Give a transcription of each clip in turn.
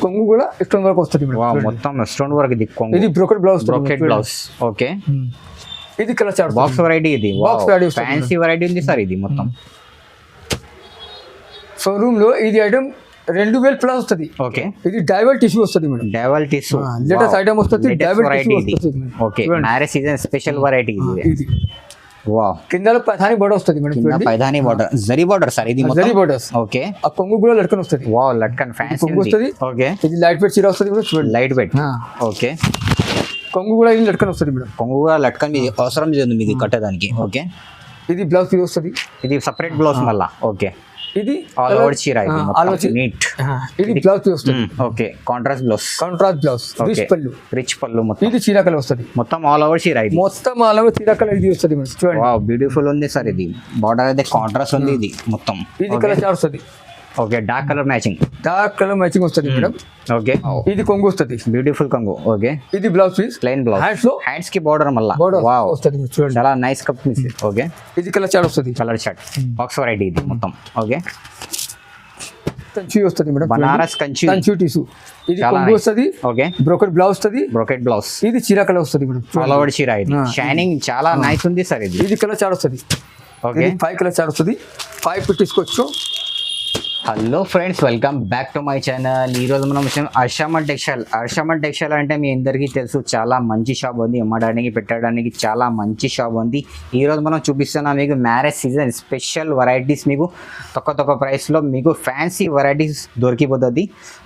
కొంగు కూడా stone work వస్తుంది మేడం. వావ్ మొత్తం స్టోన్ వర్క్ ఇది కొంగు. ఇది brocade blouse. Brocade blouse. Okay. ఇది కలర్ చార్ట్ బాక్స్ వెరైటీ ఇది. బాక్స్ వెరైటీ ఫ్యాన్సీ వెరైటీ ఉంది సార్ ఇది మొత్తం. షోరూమ్ లో ఇది ఐటమ్ 2000 ప్లస్ వస్తుంది. ఓకే. ఇది డైవల్ టిష్యూ వస్తుంది మేడం. డైవల్ టిష్యూ లేటెస్ట్ ఐటమ్ వస్తుంది. డైవల్ టిష్యూ వస్తుంది. Okay. Marriage season special variety ఇది. వావ్. కింద పైథానీ బోర్డర్ వస్తుంది మేడం. కింద Paithani border, zari border sir ఇది మొత్తం. జరీ బోర్డర్స్. ఓకే. ఆ కొంగు కూడా లట్కన్ వస్తుంది. వావ్ లట్కన్ ఫ్యాన్సీ కొంగు వస్తుంది. ఓకే. ఇది లైట్ వెయిట్ చీర వస్తుంది మేడం. చూడండి లైట్ వెయిట్. ఓకే. కొంగు కూడా ఇది లట్కన్ వస్తుంది మేడం. కొంగు కూడా లట్కన్ మీది అవసరం లేదు మీకు కట్టడానికి. ఓకే. ఇది బ్లౌజ్ పీస్ వస్తుంది. ఇది సెపరేట్ బ్లౌజ్ మళ్ళా. ఓకే. ఇది ఆల్ ఓవర్ చీర ఇది మొత్తం నీట్. ఇది బ్లౌజ్ పీస్ వస్తుంది. Okay. Contrast blouse. Contrast blouse. Rich పల్లు. రిచ్ పల్లు మొత్తం. ఇది చీర కలర్ వస్తుంది. మొత్తం ఆల్ ఓవర్ చీర ఇది. మొత్తం ఆల్ ఓవర్ చీర కలర్ ఇది వస్తుంది మేడం. చూడండి. వావ్ బ్యూటిఫుల్ ఉంది సార్ ఇది. బార్డర్ అయితే కాంట్రాస్ట్ ఉంది ఇది మొత్తం. ఇది కలర్ చార్ట్ వస్తుంది. Okay. Dark colour matching. Dark colour matching వస్తుంది మేడం. ఓకే. ఇది కొంగు వస్తుంది. బ్యూటిఫుల్ కొంగు. ఓకే. ఇది blouse piece. Plain blouse. Hands లో హ్యాండ్స్ కి బార్డర్ మళ్ళా. వావ్ వస్తుంది చూడండి. చాలా నైస్ కప్ పీస్. ఓకే. ఇది కలర్ చార్ట్ వస్తుంది. కలర్ చార్ట్ బాక్స్ వెరైటీ ఇది మొత్తం. ఓకే. కంచి వస్తుంది మేడం. బనారస్ కంచి. కంచి టిష్యూ. ఇది కొంగు వస్తుంది. ఓకే. బ్రోకెట్ బ్లౌజ్ వస్తుంది. Brocade blouse. ఇది చీర కలర్ వస్తుంది మేడం. ఆల్ ఓవర్ చీర ఇది. షైనింగ్ చాలా నైస్ ఉంది సార్ ఇది. ఇది కలర్ చార్ట్ వస్తుంది. ఓకే. 5 కలర్ చార్ట్ వస్తుంది. 5 తీసుకోవచ్చు. Hello friends, welcome back to my channel. ఈరోజు మనం వచ్చాం హర్షమన్ టెక్స్టైల్. హర్షమన్ టెక్స్టైల్ అంటే మీ అందరికీ తెలుసు, చాలా మంచి షాప్ ఉంది. అమ్మడానికి పెట్టడానికి చాలా మంచి షాప్ ఉంది. ఈరోజు మనం చూపిస్తున్నాం మీకు మ్యారేజ్ సీజన్ స్పెషల్ వెరైటీస్. మీకు తక్కువ ప్రైస్లో మీకు ఫ్యాన్సీ వెరైటీస్ దొరికిపోతుంది.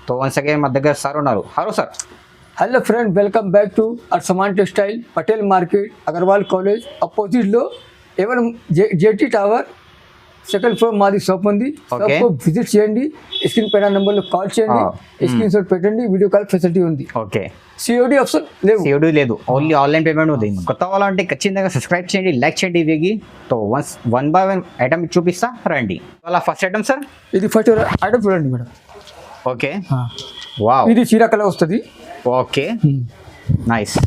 తో వన్స్ అగైన్ మా దగ్గర సార్ ఉన్నారు. Hello sir. Hello friend, welcome back to Harshaman textile, Patel market, Agarwal college అపోజిట్లో ఎవరు జేటీ టవర్ సెకండ్ ఫ్లోర్ మాది షాప్ ఉంది. షాప్ విజిట్ చేయండి. స్క్రీన్ పైన నెంబర్లో కాల్ చేయండి. స్క్రీన్ షాట్ పెట్టండి. వీడియో కాల్ ఫెసిలిటీ ఉంది. ఓకే. సిఓడి ఆప్షన్ లేదు. సిఓడి లేదు, ఓన్లీ ఆన్లైన్ పేమెంట్ ఉంది. కొత్త వాళ్ళంటే ఖచ్చితంగా సబ్స్క్రైబ్ చేయండి, లైక్ చేయండి ఇవి. తో వన్ బై వన్ ఐటమ్ చూపిస్తా రండి. అలా ఫస్ట్ ఐటమ్ సార్. ఇది ఫస్ట్ ఐటమ్ చూడండి మేడం. ఓకే. వావ్. ఇది చీర కలర్ వస్తుంది. ఓకే. నైస్.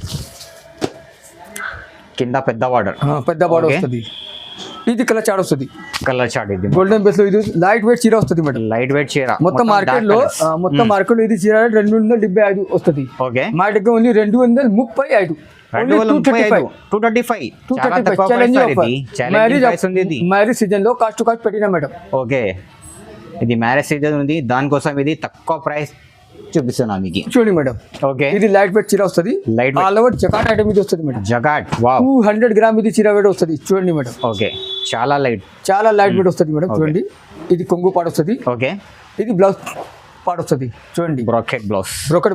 కింద పెద్ద బార్డర్ వస్తుంది. ఇది కలర్ చార్ట్ వస్తుంది. కలర్ చార్ట్ ఇది గోల్డెన్ బేస్ లో. ఇది లైట్ వెయిట్ చీర వస్తుంది మేడం. లైట్ వెయిట్ చీర. మొత్తం మార్కెట్ లో ఇది చీర 275 వస్తుంది. ఓకే. మా దగ్గర ఓన్లీ 235. మ్యారేజ్ సీజన్ లో కాస్ట్ టు కాస్ట్ పెట్టినా మేడం. ఓకే. ఇది మ్యారేజ్ సీజన్ ఉంది, దానికోసం ఇది తక్కువ ప్రైస్ చూపిస్తున్నా మీకు. చూడండి మేడం. ఓకే. ఇది లైట్ వెయిట్ చీర వస్తుంది. లైట్ ఆల్ ఓవర్ జకాట్ ఐటమ్ ఇది వస్తుంది మేడం. జకాట్. వావ్. 200 గ్రామ్ ఇది చీర వెయిట్ వస్తుంది. చూడండి మేడం. ఓకే. చాలా లైట్ వెయిట్ వస్తుంది మేడం. చూడండి. ఇది కొంగు పాట వస్తుంది. ఓకే. ఇది బ్లౌజ్ పాట వస్తుంది. చూడండి. బ్రోకెట్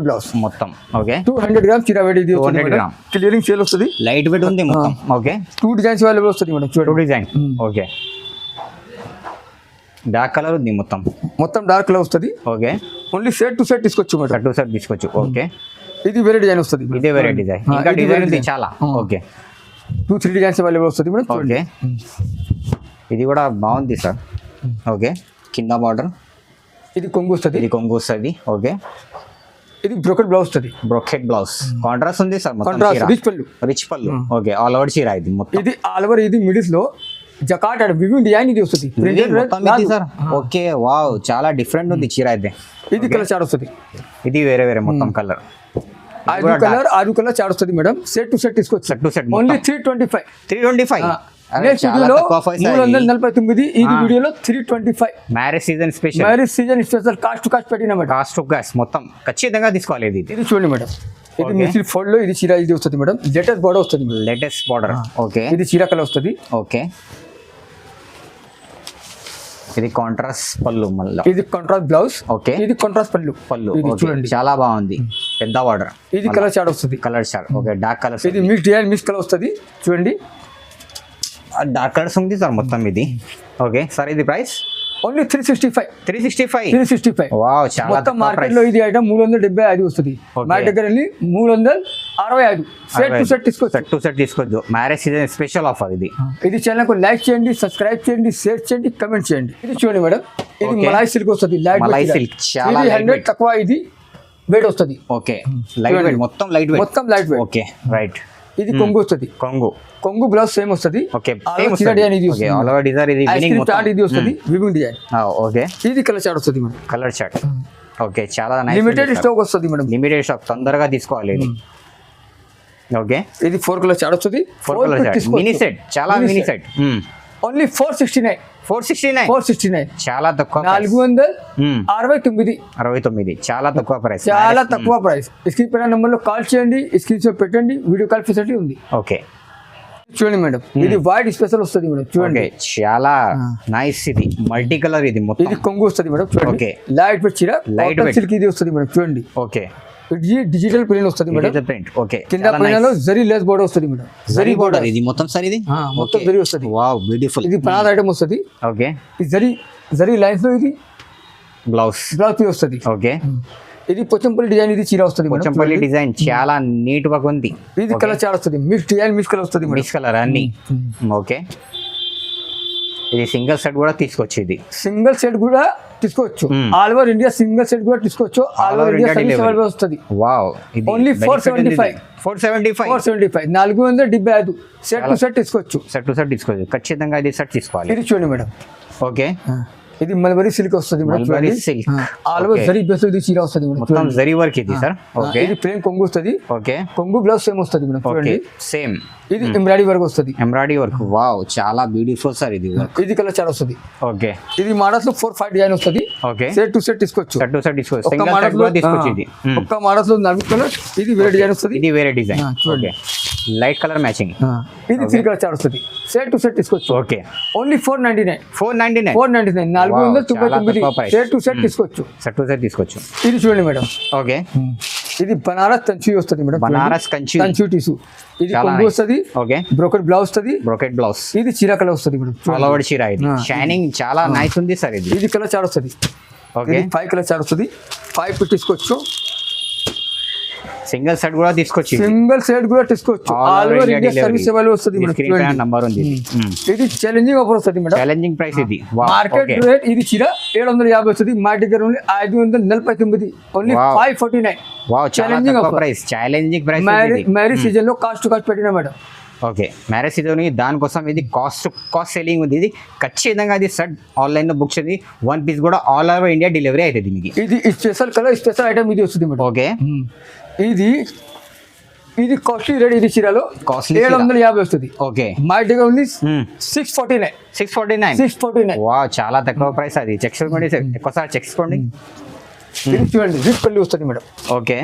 బ్లౌజ్ మొత్తం. ఓకే. 200 గ్రామ్ చీర వెయిట్ ఇది 200 గ్రామ్ క్లియరింగ్ సేల్ వస్తుంది. లైట్ వెయిట్ ఉంది మొత్తం. ఓకే. 2 డిజైన్స్ అవైలబుల్ వస్తుంది మేడం. చూడండి. 2 డిజైన్. ఓకే. డార్క్ కలర్ ఉంది మొత్తం డార్క్ కలర్ వస్తుంది. Okay. Only set to set తీసుకోవచ్చు మేడం. టు సెట్ తీసుకోవచ్చు. ఓకే. ఇది వేరే డిజైన్ వస్తుంది. ఇదే వేరే డిజైన్. ఇంకా డిజైన్ ఉంది చాలా. ఓకే. 2-3 డిజైన్స్ అవైలబుల్ వస్తుంది మేడం. ఓకే. ఇది కూడా బాగుంది సార్. ఓకే. కింద బార్డర్. ఇది కొంగు వస్తుంది. ఓకే. ఇది బ్రోకెట్ బ్లౌజ్ వస్తుంది. Brocade blouse. కాంట్రాస్ట్ ఉంది సార్. రిచ్ పల్లు. ఓకే. ఆల్ ఓవర్ చీర ఇది మొత్తం. ఇది ఆల్ ఓవర్. ఇది మిడిల్స్ లో జకాట్ వివింగ్ డిజైన్ ఇది వస్తుంది. ఓకే. వావ్, చాలా డిఫరెంట్ ఉంది చీర అయితే. ఇది కలర్ చార్ట్ వస్తుంది. ఇది వేరే మొత్తం కలర్. 6 కలర్ చార్ట్ వస్తుంది మేడం. సెట్ టు సెట్ తీసుకోవచ్చు. Set to set only 325. 349. ఇది వీడియోలో 325. Marriage season special cost to cost పెట్టినా మేడం. కాస్ట్ టు కాస్ట్ మొత్తం ఖచ్చితంగా తీసుకోవాలి. ఇది చూడండి మేడం. ఇది మిసిల్ ఫోల్డ్ లో ఇది చీర ఇది వస్తుంది మేడం. లేటెస్ట్ బార్డర్ వస్తుంది. Latest border. ఓకే. ఇది చీర కలర్ వస్తుంది. ఓకే. ఇది కాంట్రాస్ట్ పళ్ళు మళ్ళీ. ఇది కాంట్రాస్ట్ బ్లౌజ్. ఓకే. ఇది కాంట్రాస్ట్ పళ్ళు. చూడండి చాలా బాగుంది. పెద్ద బార్డర్. ఇది కలర్ చార్ట్ వస్తుంది. ఓకే. Dark colour. ఇది మిక్స్ కలర్ వస్తుంది. చూడండి. డార్క్ కలర్స్ ఉంది సార్ మొత్తం ఇది. Okay sir. ఇది ప్రైస్ ఓన్లీ 365. వావ్, చాలా మొత్తం మార్కెట్ లో ఇది ఐటమ్ 375 వస్తుంది. మా దగ్గర 365. సెట్ టు సెట్ తీసుకోవచ్చు. మ్యారేజ్ సీజన్ స్పెషల్ ఆఫర్ ఇది. ఇది ఛానల్ కు లైక్ చేయండి, సబ్స్క్రైబ్ చేయండి, షేర్ చేయండి, కమెంట్ చేయండి. ఇది చూడండి మేడం. ఇది మలాయ్ సిల్క్ వస్తుంది. మలాయ్ సిల్క్ చాలా 100 తక్కువ. ఇది వెయిట్ వస్తుంది. ఓకే. లైట్ వెయిట్ మొత్తం లైట్ వెయిట్. ఓకే. రైట్. ఇది కొంగు వస్తుంది. కొంగు బ్లౌజ్ సేమ్ వస్తుంది. ఓకే. ఇది వస్తుంది. Weaving design. ఓకే. ఇది కలర్ చార్ట్ వస్తుంది. Colour chart. ఓకే చాలా లిమిటెడ్ స్టాక్ వస్తుంది మేడం. లిమిటెడ్ స్టాక్, తొందరగా తీసుకోవాలి ఇది. ఓకే ఇది 4 కలర్ చార్ట్ వస్తుంది. 4 కలర్ సెట్, మినీ సెట్, చాలా మినీ సెట్. ఓన్లీ 469. 469 చాలా తక్కువ. 469 చాలా తక్కువ ప్రైస్. చాలా తక్కువ ప్రైస్. స్క్రీన్ పైన నెంబర్ లో కాల్ చేయండి, స్క్రీన్ షాట్ పెట్టండి, వీడియో కాల్ ఫెసిలిటీ ఉంది. ఓకే చూడండి మేడం, ఇది వైట్ స్పెషల్ వస్తుంది మేడం. చూడండి చాలా నైస్. ఇది మల్టీ కలర్, ఇది మొత్తం ఇది కొంగు వస్తుంది మేడం. చూడండి ఓకే లైట్ వెయిట్ చీర, లైట్ సిల్క్ ఇది వస్తుంది మేడం. చూడండి ఓకే ఇది డిజిటల్ ప్రింట్ వస్తుంది మేడం. Print okay. కింద పైన జరీ లెస్ బోర్డర్ వస్తుంది మేడం. జరీ బోర్డర్ ఇది మొత్తం సార్. ఇది మొత్తం జరీ వస్తుంది. Wow beautiful. ఇది పనాస్ ఐటమ్ వస్తుంది. ఓకే ఇది జరీ లైన్స్ లో ఇది బ్లౌజ్ పీస్ వస్తుంది. ఓకే ఇది పోచంపల్లి డిజైన్, ఇది చీర వస్తుంది. పోచంపల్లి డిజైన్ చాలా నీట్ గా ఉంది. ఇది కలర్ చాలా వస్తుంది. మిక్స్ డిజైన్, మిక్స్ కలర్ వస్తుంది. మిక్స్ కలర్ అన్ని. ఓకే ఇది సింగిల్ సెట్ కూడా తీసుకోవచ్చు. ఇది సింగిల్ సెట్ కూడా తీసుకోవచ్చు. All over India single set కూడా తీసుకోవచ్చు. All over India service available వస్తుంది. Wow only 475. 475 set to set తీసుకోవచ్చు. సెట్ టు సెట్ తీసుకోవచ్చు. ఖచ్చితంగా ఇది సెట్ తీసుకోవాలి. ఇది చూడండి మేడం. ఓకే ఇది మల్బరీ సిల్క్ వస్తుంది madam. Mulberry silk all over zari base ఇది చీర వస్తుంది మేడం. మొత్తం జరీ వర్క్ ఇది సార్. ఓకే ఇది ప్లేన్ కొంగు వస్తుంది. ఓకే కొంగు బ్లౌజ్ సేమ్ వస్తుంది మేడం. చూడండి సేమ్. ఇది ఎంబ్రాయిడరీ వర్క్ వస్తుంది. ఎంబ్రాయిడరీ వర్క్ వావ్ చాలా బ్యూటిఫుల్ సార్. ఇది ఇది కలర్ చాలా వస్తుంది. ఓకే ఇది మోడల్స్ లో 4-5 డిజైన్ వస్తుంది. ఓకే సెట్ టు సెట్ తీసుకోవచ్చు. సెట్ టు సెట్ తీసుకోవచ్చు. సింగిల్ సెట్ కూడా తీసుకోవచ్చు. ఇది ఒక్క మోడల్స్ లో 4 కలర్. ఇది వేరే డిజైన్ వస్తుంది. ఇది వేరే design. Okay light colour matching. ఇది 3 కలర్ చార్ట్ వస్తుంది. సెట్ టు సెట్ తీసుకోవచ్చు. Okay only 499. 499 set to set తీసుకోవచ్చు. సెట్ టు సెట్ తీసుకోవచ్చు. ఇది చూడండి మేడం. ఓకే ఇది బనారస్ కంచి వస్తుంది మేడం. బనారస్ కంచి టిష్యూ. ఇది కొంగు వస్తుంది. ఓకే బ్రోకెట్ బ్లౌజ్ వస్తుంది. Brocade blouse. ఇది చీర కలర్ వస్తుంది మేడం. ఆల్ ఓవర్ చీర. ఇది షైనింగ్ చాలా నైస్ ఉంది సార్. ఇది కలర్ చార్ట్ వస్తుంది. ఓకే 5 కలర్ చార్ట్ వస్తుంది. 5 తీసుకోవచ్చు. సింగిల్ సెట్ కూడా తీసుకోవచ్చు. సింగిల్ సెట్ కూడా తీసుకోవచ్చు. All over India service available వస్తుంది మేడం. స్క్రీన్ పైన నంబర్ ఉంది. ఇది ఛాలెంజింగ్ ఆఫర్ వస్తుంది మేడం. ఛాలెంజింగ్ ప్రైస్ ఇది. మార్కెట్ రేట్ ఇది చీర 750 వస్తుంది. మా దగ్గర only 549. Only 549. Wow challenging price. Challenging price. Marriage season లో కాస్ట్ పెట్టినా మేడం. ఓకే మ్యారేజ్ సీజన్ దానికోసం ఇది కాస్ట్ సెల్లింగ్ ఉంది. ఇది ఖచ్చితంగా ఇది సెట్ ఆన్లైన్ లో బుక్ చేయండి. 1 పీస్ కూడా ఆల్ ఓవర్ ఇండియా డెలివరీ అవుతుంది మీకు. ఇది స్పెషల్ కలర్, స్పెషల్ ఐటమ్ ఇది వస్తుంది మేడం. ఓకే ఇది కాస్ట్లీ రేట్. ఇది చీరలో కాస్ట్లీ 750 వస్తుంది. ఓకే మా దగ్గర ఓన్లీ 649. వావ్ చాలా తక్కువ ప్రైస్. అది చెక్ చేసుకోండి, ఎక్కువసారి చెక్ చేసుకోండి. ఇది చూడండి రిచ్ పల్లి వస్తుంది మేడం. ఓకే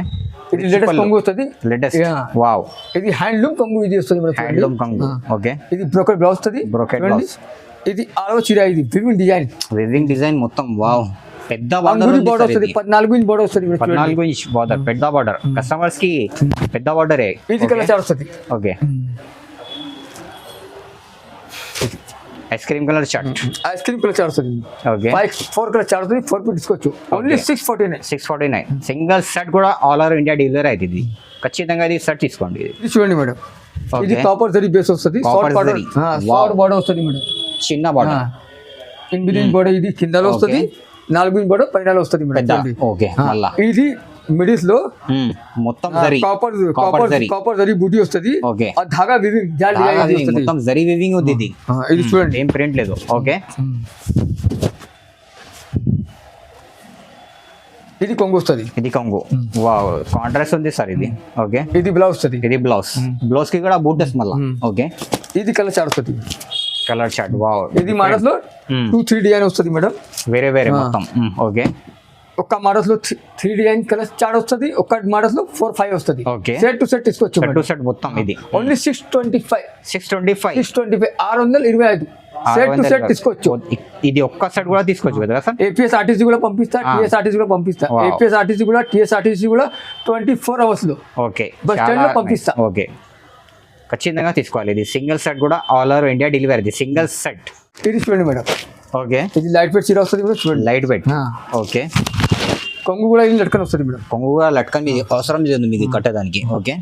ఇది లేటెస్ట్ కొంగు వస్తుంది. Latest wow. ఇది హ్యాండ్లూమ్ కొంగు ఇది వస్తుంది మేడం. హ్యాండ్లూమ్ కొంగు. ఓకే ఇది బ్రోకెట్ బ్లౌజ్ వస్తుంది. Brocade blouse. ఇది ఆరో చీర. ఇది వివింగ్ డిజైన్ మొత్తం. వావ్ పెద్ద బార్డర్ వస్తుంది. 14 ఇంచ్ బార్డర్ వస్తుంది. 14 ఇంచ్ బార్డర్, పెద్ద బార్డర్. కస్టమర్స్ కి పెద్ద బార్డరే. ఇది కలర్ చార్ట్ వస్తుంది. Okay ice cream colour chart. Ice cream colour chart వస్తుంది. ఓకే 4 కలర్ చార్ట్ వస్తుంది. 4 పీస్ తీసుకోవచ్చు. ఓన్లీ 649. సింగిల్ సెట్ కూడా ఆల్ ఓవర్ ఇండియా డెలివరీ అవుతుంది. ఖచ్చితంగా ఇది సెట్ తీసుకోండి. ఇది చూడండి మేడం. ఇది కాపర్ జరీ బేస్ వస్తుంది. షార్ట్ బార్డర్ వస్తుంది మేడం. చిన్న బార్డర్. ఇన్ బిట్వీన్ బార్డర్ ఇది కిందలో వస్తుంది. 4 ఇంచ్ బార్డర్ పైన వస్తుంది మేడం. ఓకే మళ్ళా ఇది మిడిల్స్ లో మొత్తం జరీ కాపర్ జరీ బూటీ వస్తుంది. ఓకే ఆ ధాగా వివింగ్ మొత్తం జరీ వివింగ్ ఉంది. ఇది ఇది చూడండి ఏం ప్రింట్ లేదు. ఓకే ఇది కొంగు వస్తుంది. ఇది కొంగు. వావ్ కాంట్రాస్ట్ ఉంది సార్. ఇది ఓకే ఇది బ్లౌజ్ వస్తుంది. ఇది బ్లౌజ్ కి కూడా బూట్ వస్తుంది మళ్ళా. ఓకే ఇది కలర్ చార్ట్ వస్తుంది. Colour chart. వావ్ ఇది మోడల్స్ లో 2-3 డిజైన్ వస్తుంది మేడం. వేరే మొత్తం. ఓకే ఒక్క మోడల్స్ లో 3 డిజైన్ కలర్ చార్ట్ వస్తుంది. ఒక్క మోడల్స్ లో 4-5 వస్తుంది. ఓకే సెట్ టు సెట్ తీసుకోవచ్చు. సెట్ టు సెట్ మొత్తం. ఇది ఓన్లీ 625. 625 సెట్ టు సెట్ తీసుకోవచ్చు. ఇది ఒక్క సెట్ కూడా తీసుకోవచ్చు కదా సార్. APSRTC కూడా పంపిస్తా. TSRTC కూడా పంపిస్తా. APSRTC కూడా TSRTC కూడా 24 hours లో ఓకే బస్ స్టాండ్ లో పంపిస్తా. ఓకే ఖచ్చితంగా తీసుకోవాలి. ఇది సింగిల్ సెట్ కూడా ఆల్ ఓవర్ ఇండియా డెలివరీ. ఇది సింగిల్ సెట్. ఇది చూడండి మేడం. ఓకే ఇది లైట్ వెయిట్ చీర వస్తుంది మేడం. చూడండి లైట్ వెయిట్. ఓకే కొంగు కూడా ఇది లట్కన్ వస్తుంది మేడం. కొంగు కూడా లట్కన్ మీ అవసరం లేదు మీకు కట్టడానికి. ఓకే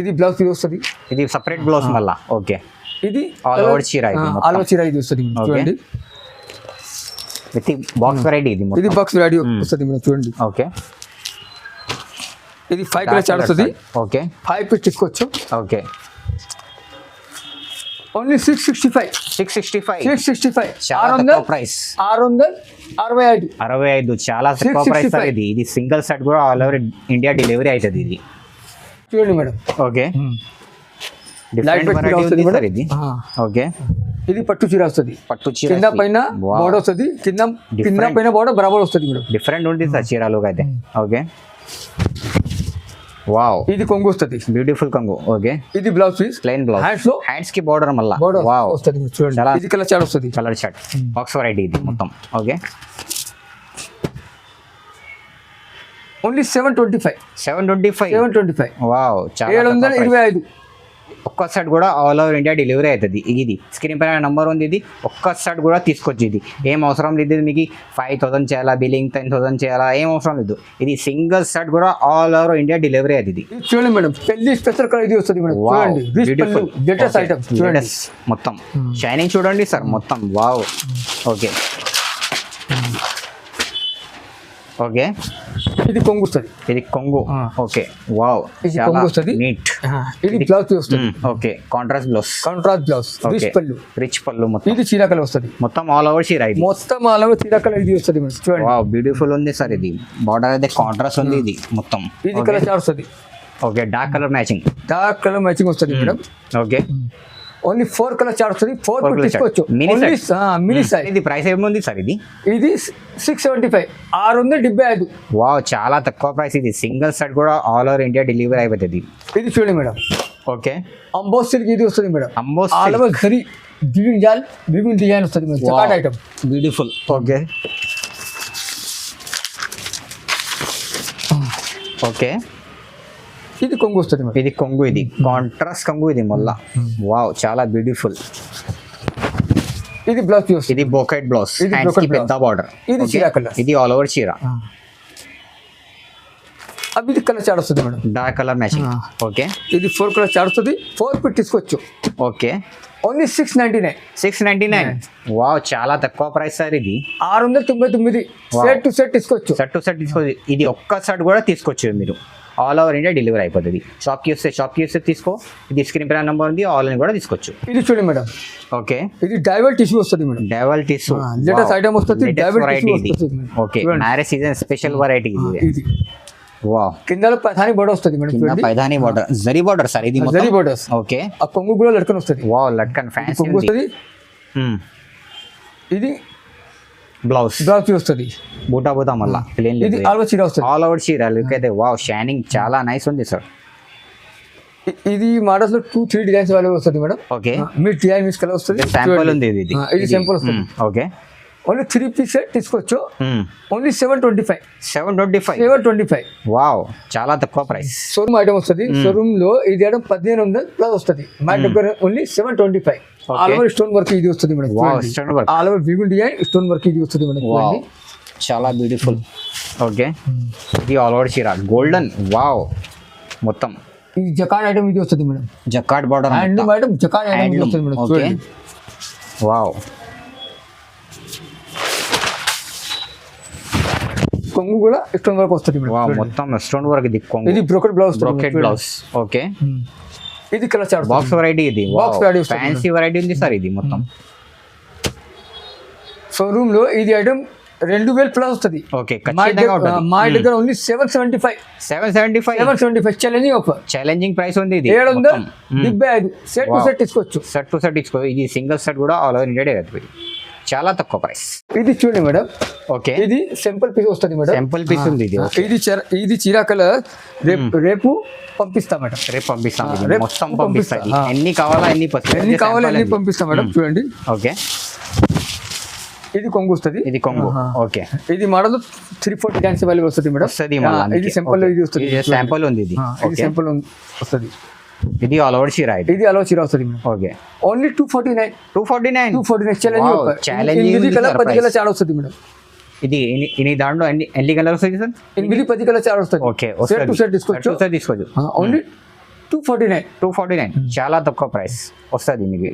ఇది బ్లౌజ్ ఇది వస్తుంది. ఇది సపరేట్ బ్లౌజ్ మళ్ళా. ఓకే ఇది ఆల్ ఓవర్ చీర. ఆల్ ఓవర్ చీర ఇది వస్తుంది చూడండి. With box variety. ఇది బాక్స్ వెరైటీ వస్తుంది మేడం. చూడండి. ఓకే ఇది 5 కలర్ చార్ట్ వస్తుంది. ఓకే 5 పీస్ తీసుకోవచ్చు. Okay only 665. 665. 665. చాలా తక్కువ ప్రైస్. 665. 65 చాలా తక్కువ ప్రైస్ సార్. ఇది సింగిల్ సెట్ కూడా ఆల్ ఓవర్ ఇండియా డెలివరీ అవుతుంది ఇది. చూడండి మేడం. ఓకే, డిఫరెంట్ వెరైటీ ఉంది సార్ ఇది. ఓకే, ఇది పట్టు చీర వస్తుంది. పట్టు చీర కింద పైన బోర్డర్ వస్తుంది, కింద పైన బోర్డర్ బరాబర్ వస్తుంది మేడం. డిఫరెంట్ ఉంటుంది సార్ చీరలో అయితే. ఓకే, వావ్, ఇది కొంగు వస్తుంది, బ్యూటిఫుల్ కొంగు. ఓకే, ఇది blouse piece, plain blouse, hands కి బోర్డర్ మళ్ళీ వావ్ వస్తుంది. చూడండి, ఇది కలర్ చార్ట్ వస్తుంది, కలర్ చార్ట్ బాక్స్ వెరైటీ ఇది మొత్తం. Okay, only 725. 725. వావ్, 725. ఒక్క సెట్ కూడా ఆల్ ఓవర్ ఇండియా డెలివరీ అవుతుంది. ఇది స్క్రీన్ పైన నెంబర్ ఉంది. ఇది ఒక్క సెట్ కూడా తీసుకొచ్చి ఇది ఏం అవసరం లేదు మీకు 5,000 చేయాలా, బిల్లింగ్ 10,000 చేయాలా, ఏం అవసరం లేదు. ఇది సింగిల్ సెట్ కూడా ఆల్ ఓవర్ ఇండియా డెలివరీ అవుతుంది. చూడండి మేడం, పెళ్లి స్పెషల్ కలర్ ఇది వస్తుంది మేడం. చూడండి, బ్యూటిఫుల్ లేటెస్ట్ ఐటమ్ చూడండి. మొత్తం షైనింగ్ చూడండి సార్ మొత్తం. వావ్. ఓకే, ఓకే, ఇది కొంగు వస్తుంది. ఇది కొంగు. ఓకే, వావ్, ఇది కొంగు వస్తుంది. నీట్. ఇది బ్లౌజ్ వస్తుంది. Okay, contrast blouse. రిచ్ పళ్ళు. రిచ్ పళ్ళు మొత్తం. ఇది చీర కలర్ వస్తుంది. మొత్తం ఆల్ ఓవర్ చీర ఇది. మొత్తం ఆల్ ఓవర్ చీర కలర్ ఇది వస్తుంది మేడం. చూడండి, వావ్, బ్యూటిఫుల్ ఉంది సార్. ఇది బార్డర్ అయితే కాంట్రాస్ట్ ఉంది. ఇది మొత్తం ఇది కలర్ చార్ట్ వస్తుంది. Okay, dark colour matching. Dark colour matching వస్తుంది madam. Okay, only 4 colour chart వస్తుంది. 4 తీసుకోవచ్చు. Mini size. ఇది ప్రైస్ ఏముంది సార్? ఇది 675. 675. వావ్, చాలా తక్కువ ప్రైస్. ఇది సింగిల్ సెట్ కూడా ఆల్ ఓవర్ ఇండియా డెలివరీ అయిపోతుంది. ఇది చూడండి మేడం. ఓకే, అంబోస్ సిల్క్ ఇది వస్తుంది madam. Emboss all over zari weaving design వస్తుంది మేడం. చకాట్ ఐటమ్, బ్యూటిఫుల్. ఓకే, ఓకే, ఇది కొంగు వస్తుంది మేడం. ఇది కొంగు. ఇది కాంట్రాస్ట్ కొంగు. ఇది మళ్ళా వావ్, చాలా బ్యూటిఫుల్. ఇది బ్లౌజ్ పీస్. ఇది బొకెట్ బ్లౌజ్, హ్యాండ్స్ కి పెద్ద బార్డర్. ఇది చీర కలర్. ఇది ఆల్ ఓవర్ చీర. అవి ఇది కలర్ చార్ట్ వస్తుంది madam. Dark colour matching. Okay, ఇది 4 కలర్ చార్ట్ వస్తుంది. 4 ఫీట్ తీసుకోవచ్చు. Okay, only 699. 699. వావ్, చాలా తక్కువ ప్రైస్ సార్. ఇది 699. సెట్ టు సెట్ తీసుకోవచ్చు. సెట్ టు సెట్ తీసుకోవచ్చు. ఇది ఒక్క సెట్ కూడా తీసుకోవచ్చు మీరు. ఆల్ ఓవర్ ఇండియా డెలివరీ అయిపోతుంది. షాప్కి వస్తే తీసుకో. ఇది స్క్రీన్ పైన నెంబర్ ఉంది. ఆన్లైన్ కూడా తీసుకోవచ్చు. ఇది చూడండి మేడం. ఓకే, ఇది డైవల్ టిష్యూ వస్తుంది మేడం. డైవల్ టిష్యూ లేటెస్ట్ ఐటమ్ వస్తుంది. డైవల్ వెరైటీ టిష్యూ ఇది. Okay, marriage season special variety ఇది. వావ్, కిందలో పైథానీ బోర్డర్ వస్తుంది మేడం. కింద Paithani border, zari border sir. ఇది జరీ బోర్డర్స్. ఓకే, ఆ కొంగు కూడా లట్కన్ వస్తుంది. వావ్, లట్కన్ ఫ్యాన్సీ కొంగు వస్తుంది. ఇది బ్లౌజ్ వస్తుంది. బూటా మళ్ళా ప్లేన్. ఇది ఆల్ ఓవర్ చీర వస్తుంది. ఆల్ ఓవర్ చీర అయితే వావ్, షైనింగ్ చాలా నైస్ ఉంది సార్. ఇది మోడల్స్ లో 2-3 డిజైన్స్ అవైలబుల్ వస్తుంది మేడం. ఓకే, మీ డిజైన్ మిస్ కలర్ వస్తుంది. శాంపుల్ ఉంది. ఇది శాంపుల్ వస్తుంది. ఓకే, ఓన్లీ 3 పీస్ సెట్ తీసుకోవచ్చు. ఓన్లీ 725. 725. వావ్, చాలా తక్కువ ప్రైస్. షోరూమ్ ఐటమ్ వస్తుంది. షోరూమ్ లో ఇది ఐటమ్ 1500 ప్లస్ వస్తుంది. మా దగ్గర only 725. All over stone work ఇది వస్తుంది madam. All over weaving design stone work ఇది వస్తుంది మేడం. చాలా బ్యూటిఫుల్. ఓకే, ఇది ఆల్ ఓవర్ చీర గోల్డెన్. వావ్, మొత్తం ఇది జకార్డ్ ఐటమ్ ఇది వస్తుంది madam. Jacquard border handloom item. Jacquard item ఇది వస్తుంది మేడం. ఓకే, వావ్, కొంగు కూడా స్టోన్ వర్క్ వస్తుంది మేడం. వావ్, మొత్తం స్టోన్ వర్క్. ఇది కొంగు. ఇది బ్రోకెట్ బ్లౌజ్. ఓకే, ఇది కలర్ చార్ట్. Box variety. ఇది బాక్స్ వెరైటీ ఫ్యాన్సీ వెరైటీ ఉంది సార్. ఇది మొత్తం షోరూమ్ లో ఇది ఐటమ్ 2000 ప్లస్ వస్తుంది. ఓకే, మా దగ్గర only 775. 775 challenging offer. Challenging price ఉంది. ఇది 775. సెట్ టు సెట్ తీసుకోవచ్చు. సెట్ టు సెట్ తీసుకో. ఇది సింగిల్ సెట్ కూడా ఆల్ ఓవర్ ఇండియా అవుతుంది. చాలా తక్కువ ప్రైస్. ఇది చూడండి మేడం. ఓకే, ఇది సింపుల్ పీస్ వస్తుంది మేడం. సింపుల్ పీస్ ఉంది. ఇది చీర కలర్ రేపు పంపిస్తా మేడం. రేపు పంపిస్తాం. మొత్తం పంపిస్తాం. ఎన్ని కావాలా ఎన్ని పంపిస్తాం మేడం. చూడండి. ఓకే, ఇది కొంగు వస్తుంది. ఇది కొంగు. ఓకే, ఇది మోడల్ 3-4 డిజైన్స్ అవైలబుల్ వస్తుంది మేడం. ఇది సింపుల్ ఇది వస్తుంది. శాంపుల్ ఉంది. ఇది సింపుల్ వస్తుంది. ఇది ఆల్ ఓవర్ చీర. ఇది ఆల్ ఓవర్ చీర వస్తుంది మేడం. Okay, only 249 challenging. ఇది కలర్ 10 కలర్ చార్ట్ వస్తుంది మేడం. ఇది దాంట్లో ఎన్ని కలర్ వస్తుంది సార్? 10 కలర్ చార్ట్ వస్తుంది. ఓకే, సెట్ టు సెట్ తీసుకోవచ్చు. ఓన్లీ 249. చాలా తక్కువ ప్రైస్ వస్తుంది మీకు.